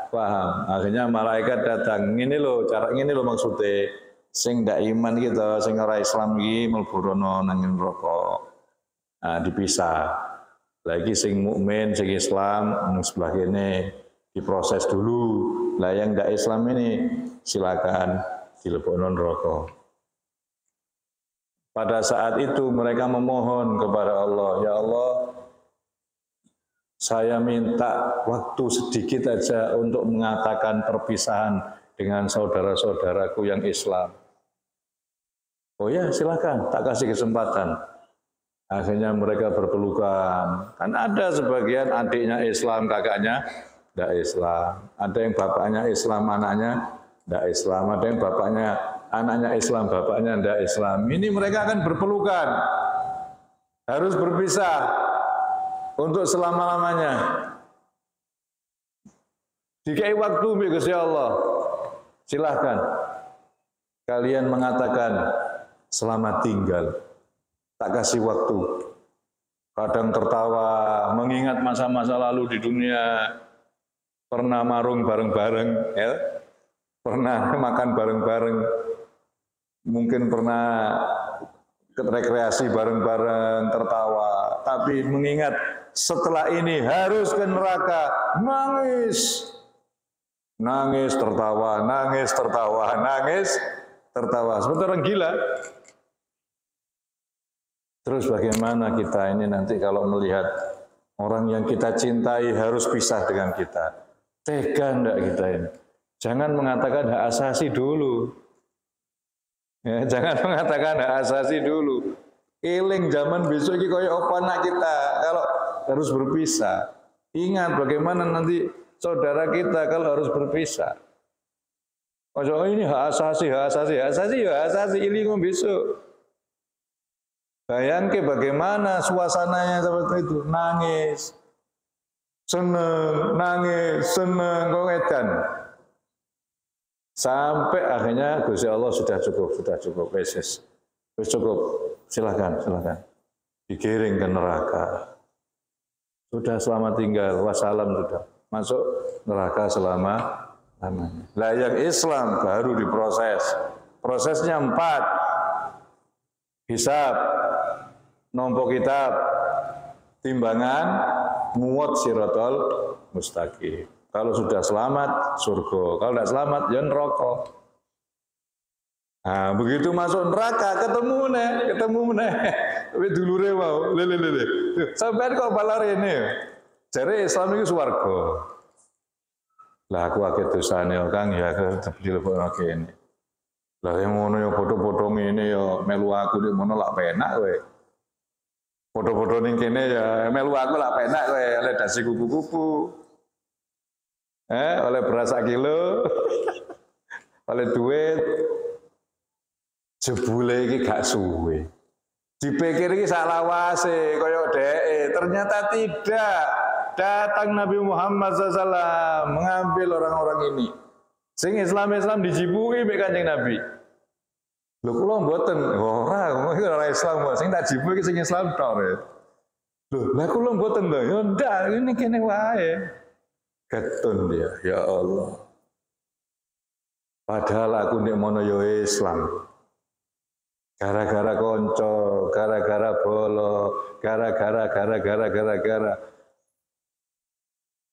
paham. Akhirnya malaikat datang, ngene lho, cara ngene lho maksudnya. Sing ndak iman gitu, sing ora Islam iki mlebu rono nang neraka. Nah, dipisah. Lagi sing mukmin, sing Islam nang sebelah kene diproses dulu. Lah yang ndak Islam ini silakan dilebokno neraka. Pada saat itu mereka memohon kepada Allah, ya Allah, saya minta waktu sedikit aja untuk mengatakan perpisahan dengan saudara-saudaraku yang Islam. Oh ya, silakan, tak kasih kesempatan. Akhirnya mereka berpelukan. Kan ada sebagian adiknya Islam, kakaknya tidak Islam. Ada yang bapaknya Islam, anaknya tidak Islam. Ada yang bapaknya, anaknya Islam, bapaknya tidak Islam. Ini mereka akan berpelukan. Harus berpisah untuk selama-lamanya. Dikai waktu Gusti Allah. Silahkan. Kalian mengatakan selamat tinggal. Tak kasih waktu. Kadang tertawa, mengingat masa-masa lalu di dunia, pernah marung bareng-bareng, ya? Pernah makan bareng-bareng, mungkin pernah rekreasi bareng-bareng, tertawa. Tapi mengingat setelah ini harus ke neraka, nangis. Nangis, tertawa, nangis, tertawa, nangis, tertawa. Seperti orang gila. Terus bagaimana kita ini nanti kalau melihat orang yang kita cintai harus pisah dengan kita? Tega enggak kita ini? Jangan mengatakan hak asasi dulu. Ya, jangan mengatakan hak asasi dulu. Eling zaman besok ini kaya apa anak kita kalau harus berpisah. Ingat bagaimana nanti saudara kita kalau harus berpisah. Oh ini hak asasi, hak asasi, hak asasi, ya hak asasi ilingo besok. Bayangke bagaimana suasananya seperti itu, nangis, seneng, kok edan. Sampai akhirnya Gusti Allah sudah cukup, wis cukup, silakan, digiring ke neraka. Sudah selamat tinggal, wassalam sudah, masuk neraka selama-lamanya. Lah yang Islam baru diproses, prosesnya 4, hisab, nompo kitab, timbangan, muat sirotol mustaqim. Kalau sudah selamat, surga. Kalau tidak selamat, ya neraka. Nah, begitu masuk neraka, ketemu nih. Tapi dulure mau, lele. Sampai kok balar ini. Jadi Islam itu swarga. Lah aku akeh dosane Kang ya dilebokake ini. Lah yang ngono ya foto-foto ngene ya melu aku nek ngono lak penak kowe. Foto-foto ning kene ya melu aku lak penak kowe oleh dasi kuku-kuku. Oleh beras 1 kilo. Oleh duit. Jebule iki gak suwe. Dipikir iki sak lawase kaya dheke, ternyata tidak. Datang Nabi Muhammad SAW mengambil orang-orang ini. Sing Islam dijibuki mek Kanjeng Nabi. Lho kula mboten ora Islam kok. Sing tak jibuki sing Islam tok. Lho, lah kula mboten lho. Ya ndak, ini kene wae. Ketun dia, ya Allah. Padahal aku nek mono ya Islam. Gara-gara konco, gara-gara bolo, gara-gara.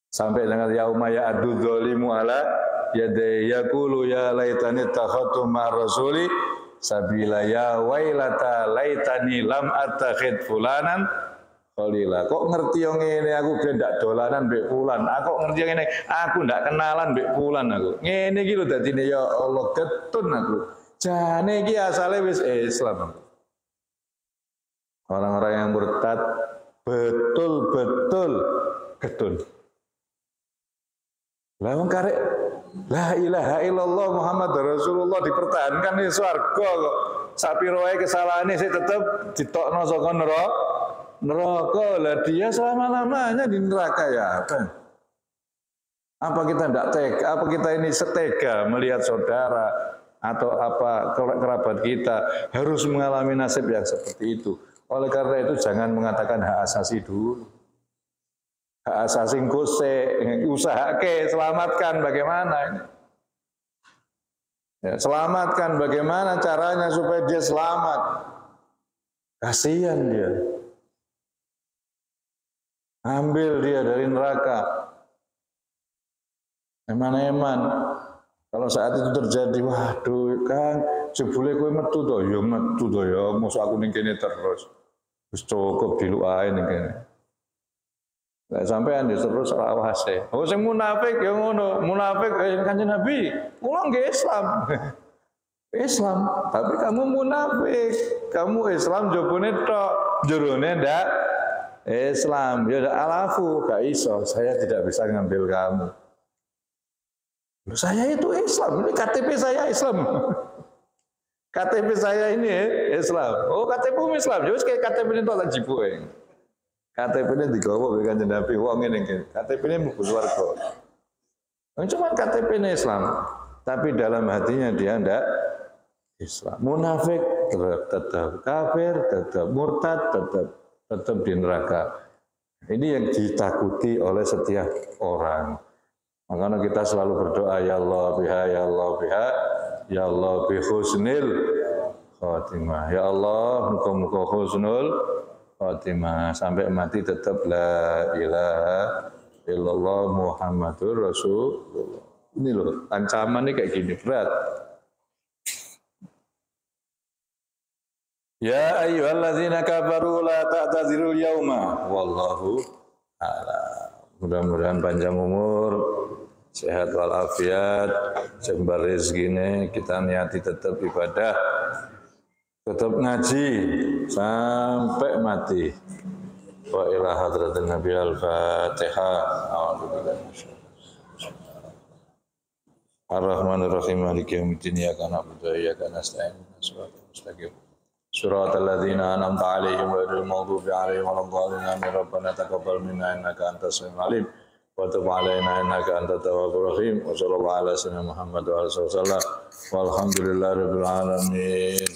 Sampai dengan yauma ya'addu dzalimu ala yadayhi yaqulu ya laitani takhatu ma rasuli sabila ya wailata laitani lam attakhid fulanan khalila. Kok ngerti yang ngene aku ben ndak dolanan mbek fulan. Aku ngerti yang ngene aku ndak kenalan mbek fulan aku. Ngene iki lho dadine ya Allah ketun aku. Jane iki asale wis Islam. Orang-orang yang murtad betul-betul ketun. Lah wong karek la ilaha illallah Muhammad Rasulullah dipertahankan di swarga kok. Sapiro wae kesalahane sik tetep ditokno saka neraka. Lah dia selama-lamanya di neraka ya apa? Apa kita tidak tega? Apa kita ini setega melihat saudara atau apa kerabat kita harus mengalami nasib yang seperti itu? Oleh karena itu jangan mengatakan hak asasi dulu. Hak asasi kose, usahake, selamatkan bagaimana ini? Ya, selamatkan bagaimana caranya supaya dia selamat. Kasihan dia. Ambil dia dari neraka. Eman-eman. Kalau saat itu terjadi, waduh kan, jebule kowe metu to, ya metu to ya, mosok aku ning kene terus. Wis cukup dilukae ning kene. Lah sampean terus rawase. Oh sing munafik ya ngono, munafik Kanjeng Nabi, kula nggih Islam. Islam, tapi kamu munafik. Kamu Islam jobone tok, jerone ndak Islam. Ya ndak alafu, gak iso. Saya tidak bisa ngambil kamu. Loh, saya itu Islam, ini KTP saya Islam. KTP saya ini Islam. Oh KTP Islam, ya wis kayak KTP ini tak jibuke. KTP ini digawa oleh Kanjeng Nabi, wong ngene iki. KTP ini mlebu swarga. Cuma KTP ini Islam, tapi dalam hatinya dia ndak Islam. Munafik tetap kafir, tetap murtad, tetap di neraka. Ini yang ditakuti oleh setiap orang. Makanya kita selalu berdoa ya Allah biha ya Allah biha ya Allah bi husnil khatimah. Ya Allah muga-muga husnul khatimah sampai mati tetap la ilaha illallah Muhammadur Rasulullah. Ini loh ancaman ini kayak gini berat. Ya ayyuhalladzina kafaru la ta'tazirul yauma wallahu a'lam. Mudah-mudahan panjang umur, sehat walafiat, jembar rezekine, kita niati tetap ibadah, tetap ngaji sampai mati. Wa ila hadratin Nabi al-Fatihah. Ar-Rahmanir-Rahim Maliki yaumiddin iyyaka na'budu wa iyyaka nasta'in ihdinas siratal mustaqim. Suratal ladzina an'amta 'alaihim ghairil maghdubi 'alaihim waladdallin. Amin. Rabbana taqabbal minna innaka antas samiul 'alim wa tub 'alaina innaka antat tawwabur rahim. Wa sallallahu ala sayyidina Muhammad wa alihi wasallam. Walhamdulillahirabbil alamin.